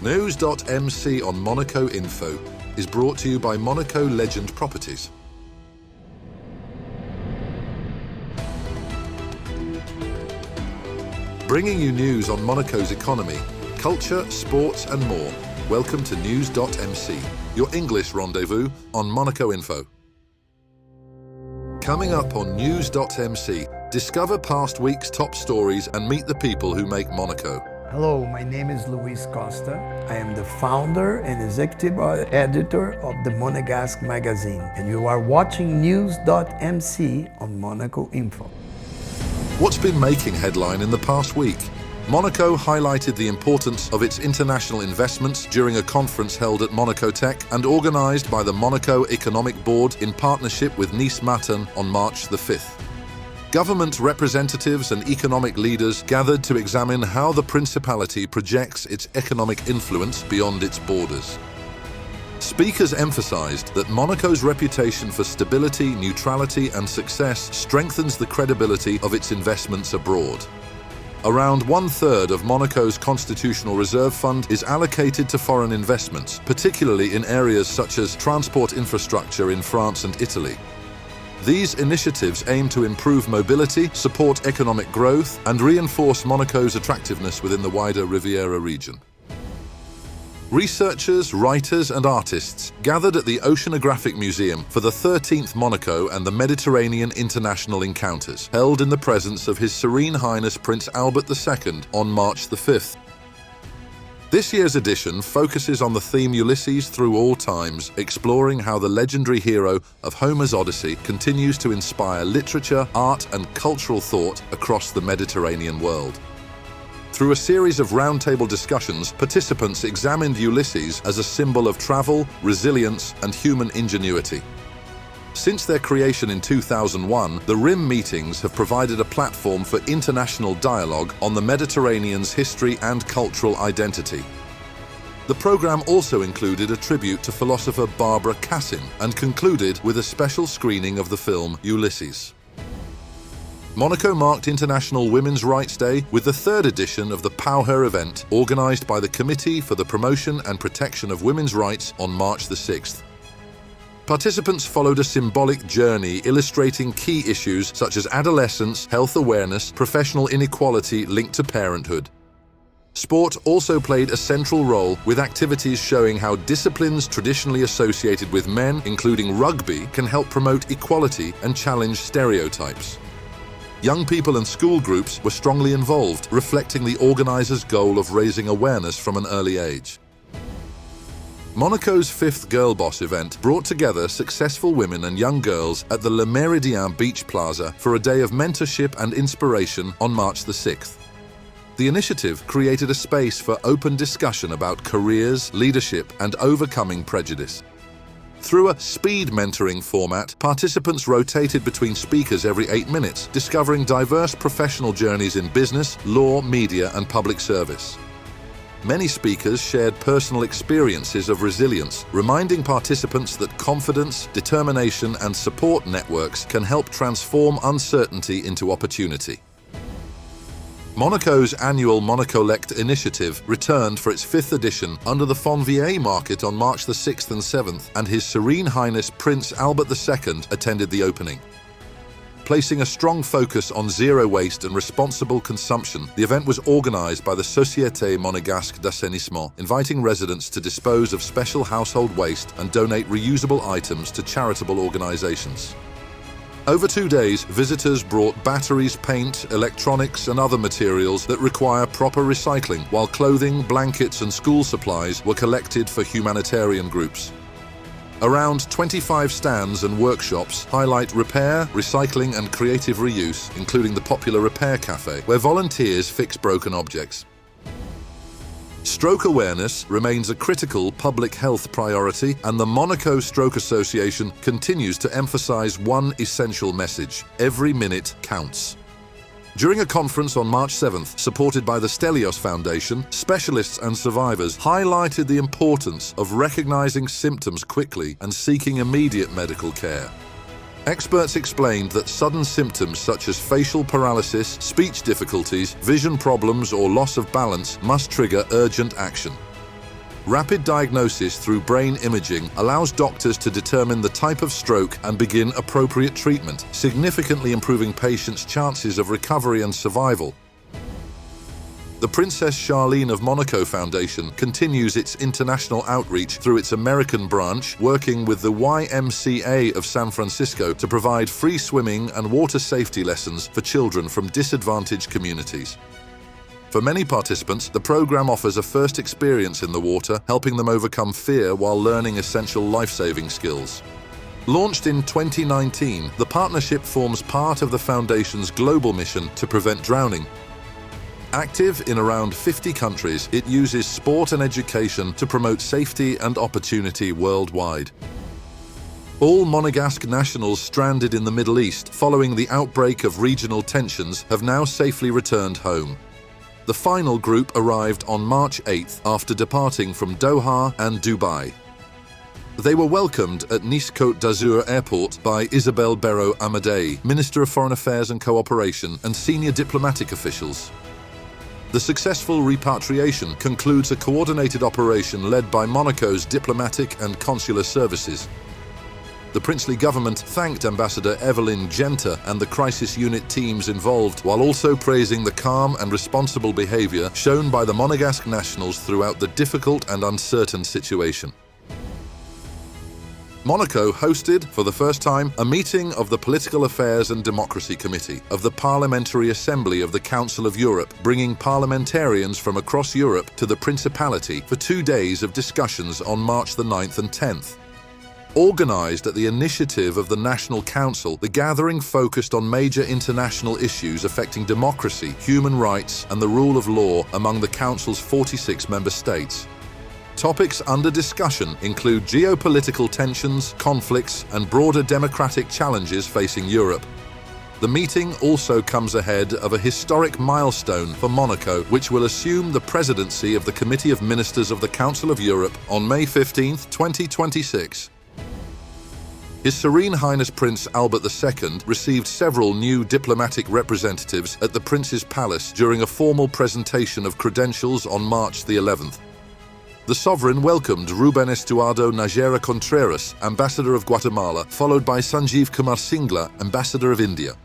NEWS.MC on Monaco Info is brought to you by Monaco Legend Properties. Bringing you news on Monaco's economy, culture, sports and more. Welcome to NEWS.MC, your English rendezvous on Monaco Info. Coming up on NEWS.MC, discover past week's top stories and meet the people who make Monaco. Hello, my name is Luis Costa. I am the founder and executive editor of the Monegasque magazine, and you are watching NEWS.MC on Monaco Info. What's been making headline in the past week? Monaco highlighted the importance of its international investments during a conference held at MonacoTech and organised by the Monaco Economic Board in partnership with Nice-Matin on March the 5th. Government representatives and economic leaders gathered to examine how the Principality projects its economic influence beyond its borders. Speakers emphasised that Monaco's reputation for stability, neutrality and success strengthens the credibility of its investments abroad. Around 1/3 of Monaco's Constitutional Reserve Fund is allocated to foreign investments, particularly in areas such as transport infrastructure in France and Italy. These initiatives aim to improve mobility, support economic growth, and reinforce Monaco's attractiveness within the wider Riviera region. Researchers, writers, and artists gathered at the Oceanographic Museum for the 13th Monaco and the Mediterranean International Encounters, held in the presence of His Serene Highness Prince Albert II on March the 5th. This year's edition focuses on the theme Ulysses Through All Times, exploring how the legendary hero of Homer's Odyssey continues to inspire literature, art, and cultural thought across the Mediterranean world. Through a series of roundtable discussions, participants examined Ulysses as a symbol of travel, resilience, and human ingenuity. Since their creation in 2001, the RIM meetings have provided a platform for international dialogue on the Mediterranean's history and cultural identity. The programme also included a tribute to philosopher Barbara Cassin and concluded with a special screening of the film Ulysses. Monaco marked International Women's Rights Day with the 3rd edition of the PowHer event, organised by the Committee for the Promotion and Protection of Women's Rights on March the 6th. Participants followed a symbolic journey illustrating key issues such as adolescence, health awareness, professional inequality linked to parenthood. Sport also played a central role, with activities showing how disciplines traditionally associated with men, including rugby, can help promote equality and challenge stereotypes. Young people and school groups were strongly involved, reflecting the organisers' goal of raising awareness from an early age. Monaco's 5th Girl Boss event brought together successful women and young girls at the Le Méridien Beach Plaza for a day of mentorship and inspiration on March the 6th. The initiative created a space for open discussion about careers, leadership, and overcoming prejudice. Through a speed mentoring format, participants rotated between speakers every 8 minutes, discovering diverse professional journeys in business, law, media, and public service. Many speakers shared personal experiences of resilience, reminding participants that confidence, determination, and support networks can help transform uncertainty into opportunity. Monaco's annual MonacoTech initiative returned for its 5th edition under the Fonvier market on March the 6th and 7th, and His Serene Highness Prince Albert II attended the opening. Placing a strong focus on zero waste and responsible consumption, the event was organised by the Société Monégasque d'Assainissement, inviting residents to dispose of special household waste and donate reusable items to charitable organisations. Over 2 days, visitors brought batteries, paint, electronics and other materials that require proper recycling, while clothing, blankets and school supplies were collected for humanitarian groups. Around 25 stands and workshops highlight repair, recycling and creative reuse, including the popular Repair Cafe, where volunteers fix broken objects. Stroke awareness remains a critical public health priority, and the Monaco Stroke Association continues to emphasise one essential message: every minute counts. During a conference on March 7th, supported by the Stelios Foundation, specialists and survivors highlighted the importance of recognising symptoms quickly and seeking immediate medical care. Experts explained that sudden symptoms such as facial paralysis, speech difficulties, vision problems or loss of balance must trigger urgent action. Rapid diagnosis through brain imaging allows doctors to determine the type of stroke and begin appropriate treatment, significantly improving patients' chances of recovery and survival. The Princess Charlene of Monaco Foundation continues its international outreach through its American branch, working with the YMCA of San Francisco to provide free swimming and water safety lessons for children from disadvantaged communities. For many participants, the program offers a first experience in the water, helping them overcome fear while learning essential life-saving skills. Launched in 2019, the partnership forms part of the Foundation's global mission to prevent drowning. Active in around 50 countries, it uses sport and education to promote safety and opportunity worldwide. All Monegasque nationals stranded in the Middle East following the outbreak of regional tensions have now safely returned home. The final group arrived on March 8th after departing from Doha and Dubai. They were welcomed at Nice-Côte d'Azur Airport by Isabelle Béraud Amadei, Minister of Foreign Affairs and Cooperation, and senior diplomatic officials. The successful repatriation concludes a coordinated operation led by Monaco's diplomatic and consular services. The princely government thanked Ambassador Evelyn Genter and the crisis unit teams involved, while also praising the calm and responsible behavior shown by the Monegasque nationals throughout the difficult and uncertain situation. Monaco hosted, for the first time, a meeting of the Political Affairs and Democracy Committee of the Parliamentary Assembly of the Council of Europe, bringing parliamentarians from across Europe to the Principality for 2 days of discussions on March the 9th and 10th. Organised at the initiative of the National Council, the gathering focused on major international issues affecting democracy, human rights and the rule of law among the Council's 46 member states. Topics under discussion include geopolitical tensions, conflicts and broader democratic challenges facing Europe. The meeting also comes ahead of a historic milestone for Monaco, which will assume the presidency of the Committee of Ministers of the Council of Europe on May 15, 2026. His Serene Highness Prince Albert II received several new diplomatic representatives at the Prince's Palace during a formal presentation of credentials on March the 11th. The sovereign welcomed Ruben Estuardo Najera Contreras, Ambassador of Guatemala, followed by Sanjeev Kumar Singla, Ambassador of India.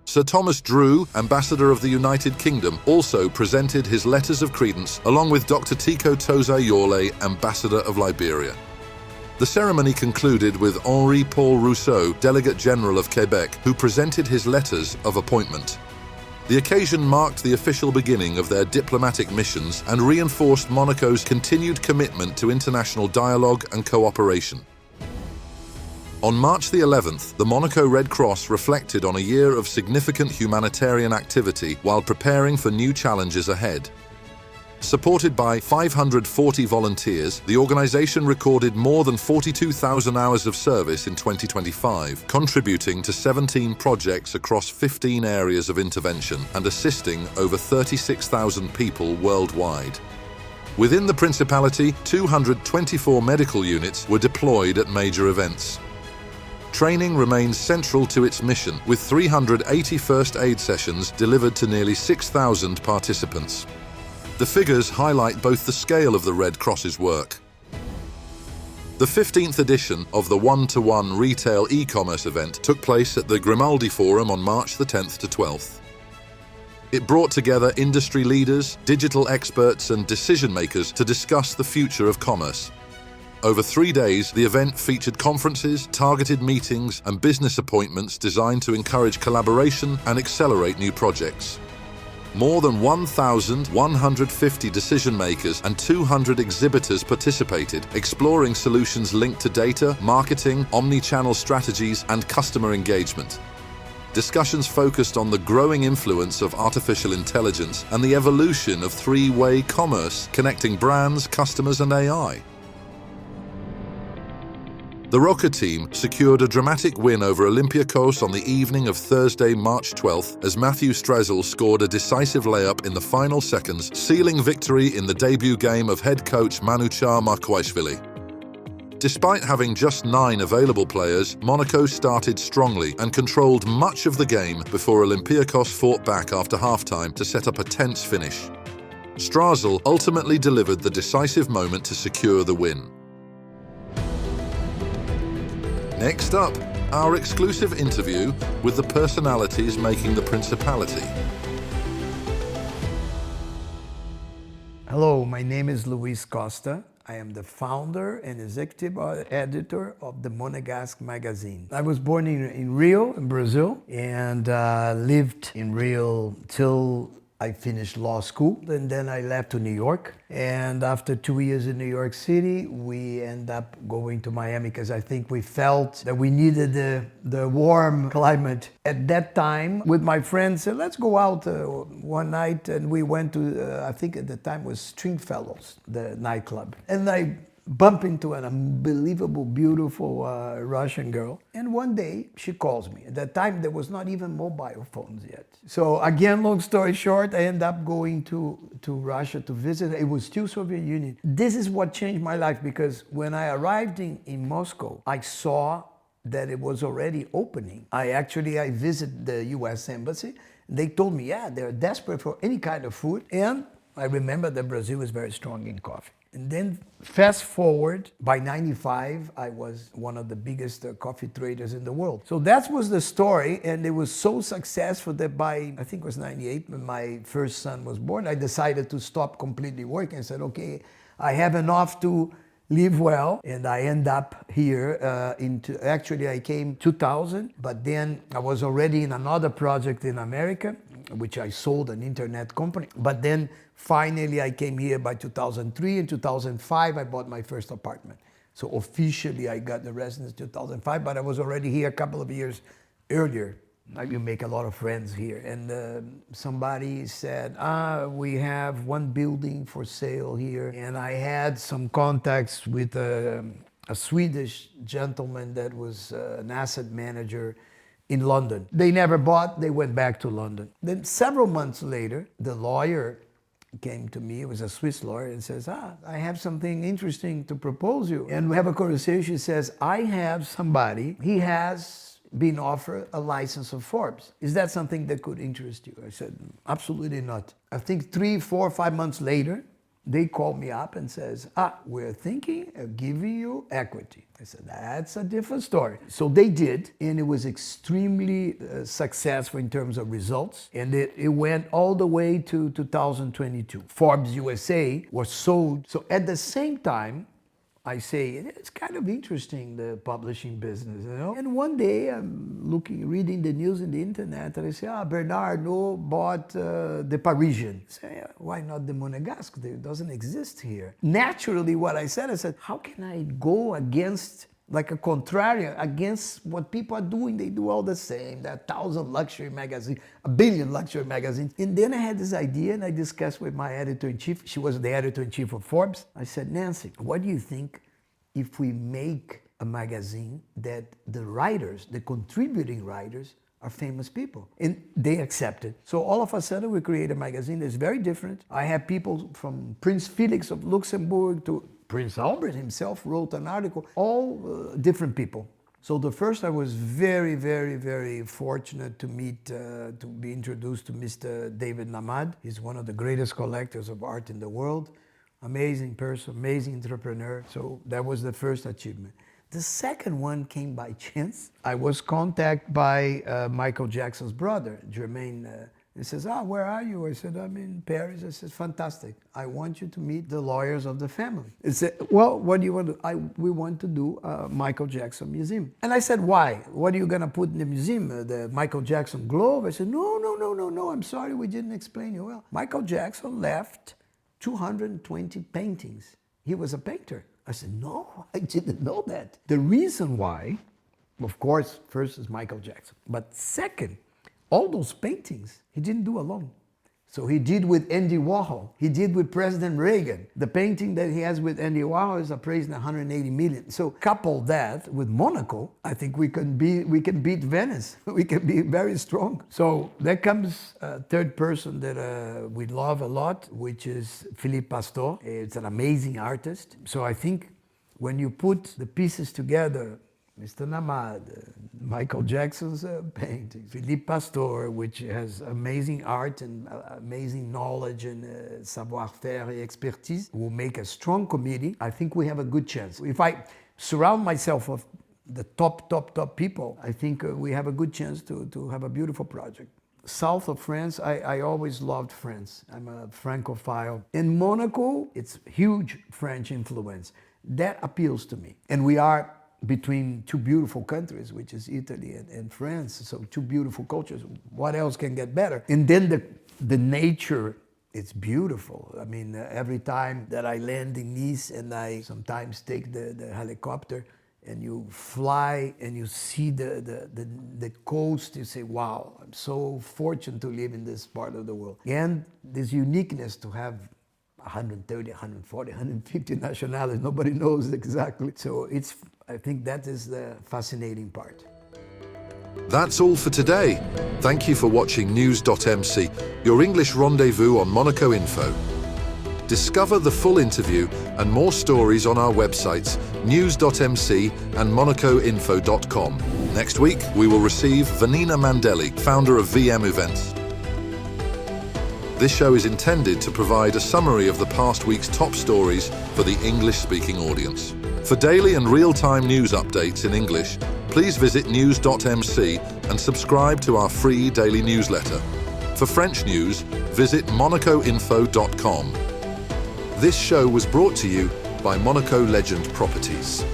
Sir Thomas Drew, Ambassador of the United Kingdom, also presented his letters of credence, along with Dr. Tiko Toza Yole, Ambassador of Liberia. The ceremony concluded with Henri-Paul Rousseau, Delegate General of Quebec, who presented his letters of appointment. The occasion marked the official beginning of their diplomatic missions and reinforced Monaco's continued commitment to international dialogue and cooperation. On March the 11th, the Monaco Red Cross reflected on a year of significant humanitarian activity while preparing for new challenges ahead. Supported by 540 volunteers, the organization recorded more than 42,000 hours of service in 2025, contributing to 17 projects across 15 areas of intervention and assisting over 36,000 people worldwide. Within the Principality, 224 medical units were deployed at major events. Training remains central to its mission, with 380 first aid sessions delivered to nearly 6,000 participants. The figures highlight both the scale of the Red Cross's work. The 15th edition of the one-to-one retail e-commerce event took place at the Grimaldi Forum on March the 10th to 12th. It brought together industry leaders, digital experts and decision-makers to discuss the future of commerce. Over 3 days, the event featured conferences, targeted meetings and business appointments designed to encourage collaboration and accelerate new projects. More than 1,150 decision-makers and 200 exhibitors participated, exploring solutions linked to data, marketing, omni-channel strategies, and customer engagement. Discussions focused on the growing influence of artificial intelligence and the evolution of three-way commerce, connecting brands, customers, and AI. The Roca team secured a dramatic win over Olympiacos on the evening of Thursday, March 12th, as Matthew Strezel scored a decisive layup in the final seconds, sealing victory in the debut game of head coach Manuchar Markwaishvili. Despite having just 9 available players, Monaco started strongly and controlled much of the game before Olympiacos fought back after halftime to set up a tense finish. Strasel ultimately delivered the decisive moment to secure the win. Next up, our exclusive interview with the personalities making the Principality. Hello, my name is Luis Costa. I am the founder and executive editor of the Monagasque magazine. I was born in Rio, in Brazil, and lived in Rio till I finished law school. And then I left to New York. And after 2 years in New York City, we end up going to Miami because I think we felt that we needed the warm climate. At that time, with my friends, said, let's go out one night. And we went to, I think at the time was Stringfellows, the nightclub. And I bumped into an unbelievable, beautiful Russian girl. And one day she calls me. At that time, there was not even mobile phones yet. So again, long story short, I ended up going to Russia to visit. It was still Soviet Union. This is what changed my life because when I arrived in Moscow, I saw that it was already opening. I visited the US Embassy. They told me, yeah, they're desperate for any kind of food. And I remember that Brazil was very strong in coffee. And then fast forward, by 95, I was one of the biggest coffee traders in the world. So that was the story, and it was so successful that by, I think it was 98, when my first son was born, I decided to stop completely working and said, okay, I have enough to live well, and I end up here actually I came 2000, but then I was already in another project in America, which I sold an internet company. But then finally I came here by 2003. In 2005, I bought my first apartment. So officially I got the residence in 2005, but I was already here a couple of years earlier. You make a lot of friends here. And somebody said, we have one building for sale here. And I had some contacts with a Swedish gentleman that was an asset manager in London. They never bought, they went back to London. Then several months later, the lawyer came to me, it was a Swiss lawyer, and says, I have something interesting to propose you. And we have a conversation, he says, I have somebody, he has been offered a license of Forbes. Is that something that could interest you? I said, absolutely not. I think 3, 4, 5 months later, they called me up and says, we're thinking of giving you equity. I said, that's a different story. So they did, and it was extremely successful in terms of results. And it went all the way to 2022. Forbes USA was sold. So at the same time, I say, it's kind of interesting, the publishing business, you know? And one day I'm reading the news in the internet, and I say, Bernard Arnault bought the Parisian. I say, why not the Monegasque? It doesn't exist here. Naturally, what I said, how can I go against, like a contrarian, against what people are doing? They do all the same. There are 1,000 luxury magazines, 1 billion luxury magazines. And then I had this idea, and I discussed with my editor-in-chief. She was the editor-in-chief of Forbes. I said, Nancy, what do you think if we make a magazine that the writers, the contributing writers, are famous people? And they accepted. So all of a sudden, we create a magazine that's very different. I have people from Prince Felix of Luxembourg to Prince Albert himself wrote an article, all different people. So the first, I was very, very, very fortunate to meet, to be introduced to Mr. David Namad. He's one of the greatest collectors of art in the world. Amazing person, amazing entrepreneur. So that was the first achievement. The second one came by chance. I was contacted by Michael Jackson's brother, Jermaine. He says, where are you? I said, I'm in Paris. I said, fantastic. I want you to meet the lawyers of the family. He said, well, what do you want to do? We want to do a Michael Jackson museum. And I said, why? What are you going to put in the museum? The Michael Jackson Globe? I said, no, I'm sorry, we didn't explain you well. Michael Jackson left 220 paintings. He was a painter. I said, no, I didn't know that. The reason why, of course, first is Michael Jackson. But second, all those paintings, he didn't do alone. So he did with Andy Warhol. He did with President Reagan. The painting that he has with Andy Warhol is appraised at 180 million. So couple that with Monaco, I think we can beat Venice. We can be very strong. So there comes a third person that we love a lot, which is Philippe Pastor. It's an amazing artist. So I think when you put the pieces together, Mr. Namad, Michael Jackson's painting, Philippe Pastor, which has amazing art and amazing knowledge and savoir-faire and expertise, will make a strong committee. I think we have a good chance. If I surround myself with the top people, I think we have a good chance to have a beautiful project. South of France, I always loved France. I'm a Francophile. In Monaco, it's huge French influence. That appeals to me. And we are between two beautiful countries, which is Italy and France, so two beautiful cultures. What else can get better? And then the nature, it's beautiful. I mean, every time that I land in Nice and I sometimes take the helicopter and you fly and you see the coast, you say, wow, I'm so fortunate to live in this part of the world. And this uniqueness to have 130, 140, 150 nationalities, nobody knows exactly. So I think that is the fascinating part. That's all for today. Thank you for watching News.MC, your English rendezvous on Monaco Info. Discover the full interview and more stories on our websites, News.MC and MonacoInfo.com. Next week, we will receive Vanina Mandeli, founder of VM Events. This show is intended to provide a summary of the past week's top stories for the English-speaking audience. For daily and real-time news updates in English, please visit News.MC and subscribe to our free daily newsletter. For French news, visit MonacoInfo.com. This show was brought to you by Monaco Legend Properties.